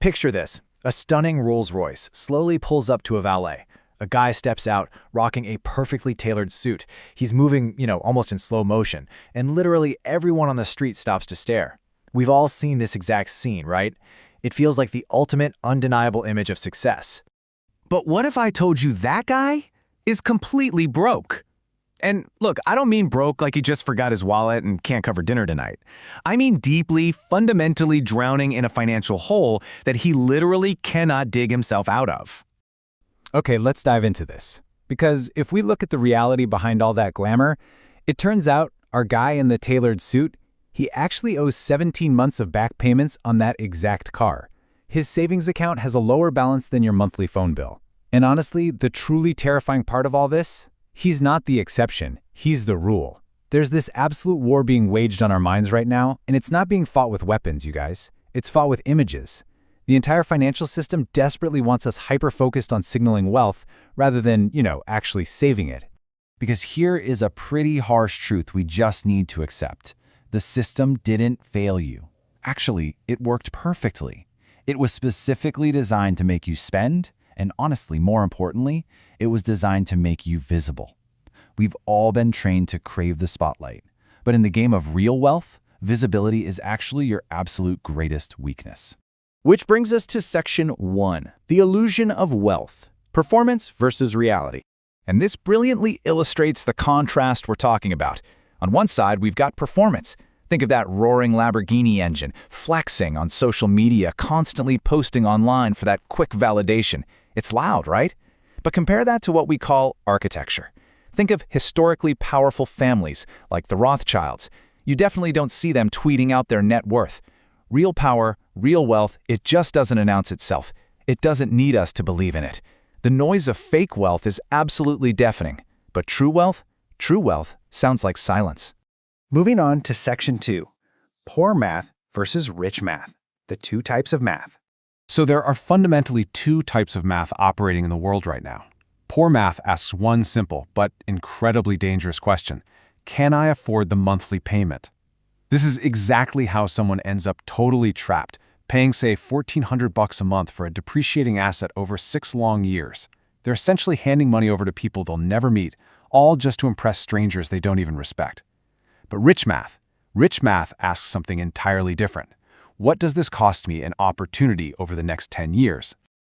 Picture this. A stunning Rolls-Royce slowly pulls up to a valet. A guy steps out, rocking a perfectly tailored suit. He's moving, almost in slow motion, and literally everyone on the street stops to stare. We've all seen this exact scene, right? It feels like the ultimate, undeniable image of success. But what if I told you that guy is completely broke? And look, I don't mean broke like he just forgot his wallet and can't cover dinner tonight. I mean deeply, fundamentally drowning in a financial hole that he literally cannot dig himself out of. Okay, let's dive into this. Because if we look at the reality behind all that glamour, it turns out our guy in the tailored suit, he actually owes 17 months of back payments on that exact car. His savings account has a lower balance than your monthly phone bill. And honestly, the truly terrifying part of all this? He's not the exception, he's the rule. There's this absolute war being waged on our minds right now, and it's not being fought with weapons, you guys. It's fought with images. The entire financial system desperately wants us hyper-focused on signaling wealth rather than, actually saving it. Because here is a pretty harsh truth we just need to accept. The system didn't fail you. Actually, it worked perfectly. It was specifically designed to make you spend, and honestly, more importantly, it was designed to make you visible. We've all been trained to crave the spotlight. But in the game of real wealth, visibility is actually your absolute greatest weakness. Which brings us to Section 1, the illusion of wealth, performance versus reality. And this brilliantly illustrates the contrast we're talking about. On one side, we've got performance. Think of that roaring Lamborghini engine, flexing on social media, constantly posting online for that quick validation. It's loud, right? But compare that to what we call architecture. Think of historically powerful families, like the Rothschilds. You definitely don't see them tweeting out their net worth. Real power, real wealth, it just doesn't announce itself. It doesn't need us to believe in it. The noise of fake wealth is absolutely deafening. But true wealth sounds like silence. Moving on to Section 2, poor math versus rich math, the two types of math. So there are fundamentally two types of math operating in the world right now. Poor math asks one simple but incredibly dangerous question. Can I afford the monthly payment? This is exactly how someone ends up totally trapped, paying, say, $1,400 a month for a depreciating asset over 6 long years. They're essentially handing money over to people they'll never meet, all just to impress strangers they don't even respect. But rich math asks something entirely different. What does this cost me in opportunity over the next 10 years?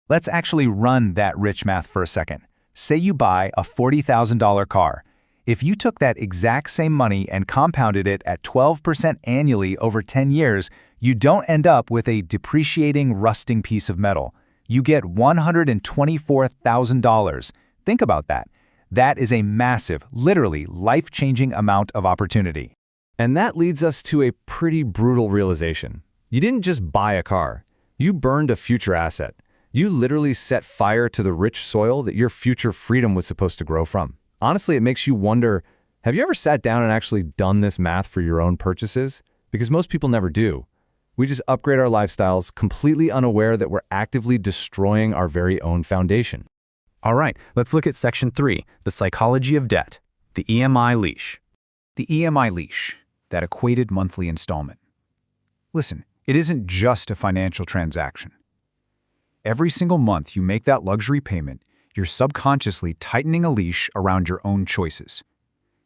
Let's actually run that rich math for a second. Say you buy a $40,000 car. If you took that exact same money and compounded it at 12% annually over 10 years, you don't end up with a depreciating, rusting piece of metal. You get $124,000. Think about that. That is a massive, literally life-changing amount of opportunity. And that leads us to a pretty brutal realization. You didn't just buy a car. You burned a future asset. You literally set fire to the rich soil that your future freedom was supposed to grow from. Honestly, it makes you wonder, have you ever sat down and actually done this math for your own purchases? Because most people never do. We just upgrade our lifestyles, completely unaware that we're actively destroying our very own foundation. All right, let's look at Section 3, the psychology of debt, the EMI leash. The EMI leash, that equated monthly installment. Listen, it isn't just a financial transaction. Every single month you make that luxury payment, you're subconsciously tightening a leash around your own choices.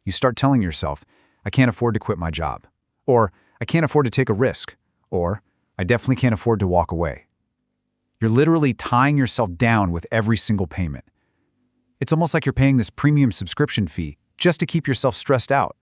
You start telling yourself, I can't afford to quit my job, or I can't afford to take a risk, or I definitely can't afford to walk away. You're literally tying yourself down with every single payment. It's almost like you're paying this premium subscription fee just to keep yourself stressed out.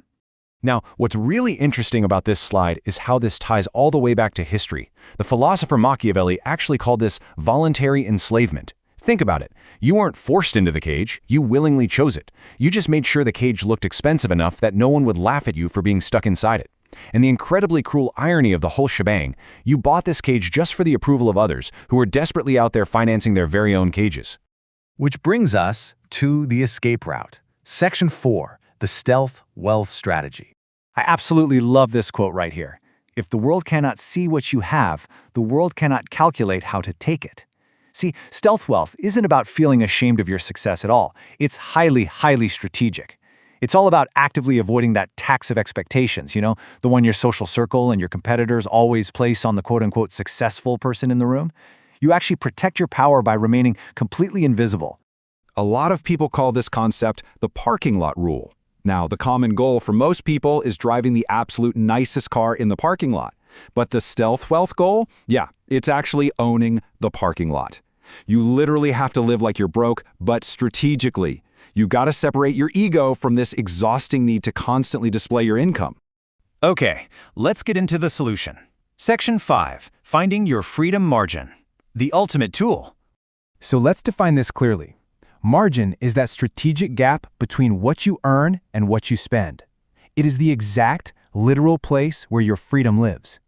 Now, what's really interesting about this slide is how this ties all the way back to history. The philosopher Machiavelli actually called this voluntary enslavement. Think about it. You weren't forced into the cage, you willingly chose it. You just made sure the cage looked expensive enough that no one would laugh at you for being stuck inside it. And the incredibly cruel irony of the whole shebang, you bought this cage just for the approval of others who were desperately out there financing their very own cages. Which brings us to the escape route. Section 4, the stealth wealth strategy. I absolutely love this quote right here. If the world cannot see what you have, the world cannot calculate how to take it. See, stealth wealth isn't about feeling ashamed of your success at all. It's highly, highly strategic. It's all about actively avoiding that tax of expectations, the one your social circle and your competitors always place on the quote-unquote successful person in the room. You actually protect your power by remaining completely invisible. A lot of people call this concept the parking lot rule. Now, the common goal for most people is driving the absolute nicest car in the parking lot. But the stealth wealth goal? Yeah, it's actually owning the parking lot. You literally have to live like you're broke, but strategically. You gotta separate your ego from this exhausting need to constantly display your income. Okay, let's get into the solution. Section 5, Finding Your Freedom Margin. The ultimate tool. So let's define this clearly. Margin is that strategic gap between what you earn and what you spend. It is the exact, literal place where your freedom lives.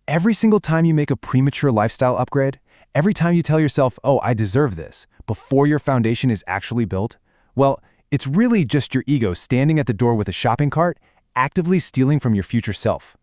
Every single time you make a premature lifestyle upgrade, every time you tell yourself, oh, I deserve this, before your foundation is actually built, well, it's really just your ego standing at the door with a shopping cart, actively stealing from your future self.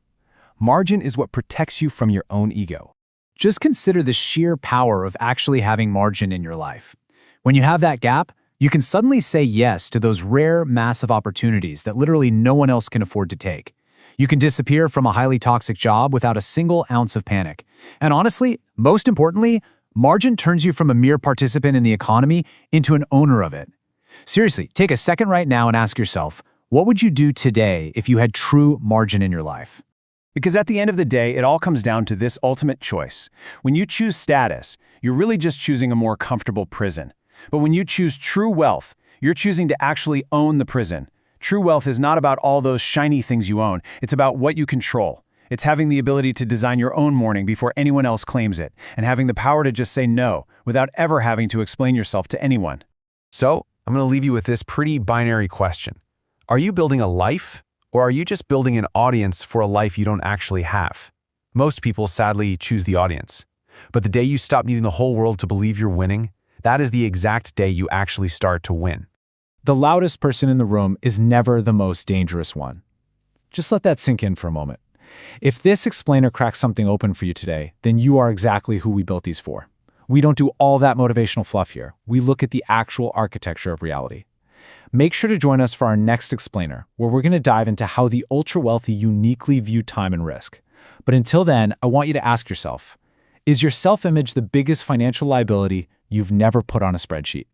Margin is what protects you from your own ego. Just consider the sheer power of actually having margin in your life. When you have that gap, you can suddenly say yes to those rare, massive opportunities that literally no one else can afford to take. You can disappear from a highly toxic job without a single ounce of panic. And honestly, most importantly, margin turns you from a mere participant in the economy into an owner of it. Seriously, take a second right now and ask yourself, what would you do today if you had true margin in your life? Because at the end of the day, it all comes down to this ultimate choice. When you choose status, you're really just choosing a more comfortable prison. But when you choose true wealth, you're choosing to actually own the prison. True wealth is not about all those shiny things you own. It's about what you control. It's having the ability to design your own morning before anyone else claims it, and having the power to just say no without ever having to explain yourself to anyone. So, I'm going to leave you with this pretty binary question. Are you building a life, or are you just building an audience for a life you don't actually have? Most people, sadly, choose the audience. But the day you stop needing the whole world to believe you're winning, that is the exact day you actually start to win. The loudest person in the room is never the most dangerous one. Just let that sink in for a moment. If this explainer cracks something open for you today, then you are exactly who we built these for. We don't do all that motivational fluff here. We look at the actual architecture of reality. Make sure to join us for our next explainer, where we're going to dive into how the ultra-wealthy uniquely view time and risk. But until then, I want you to ask yourself, is your self-image the biggest financial liability you've never put on a spreadsheet?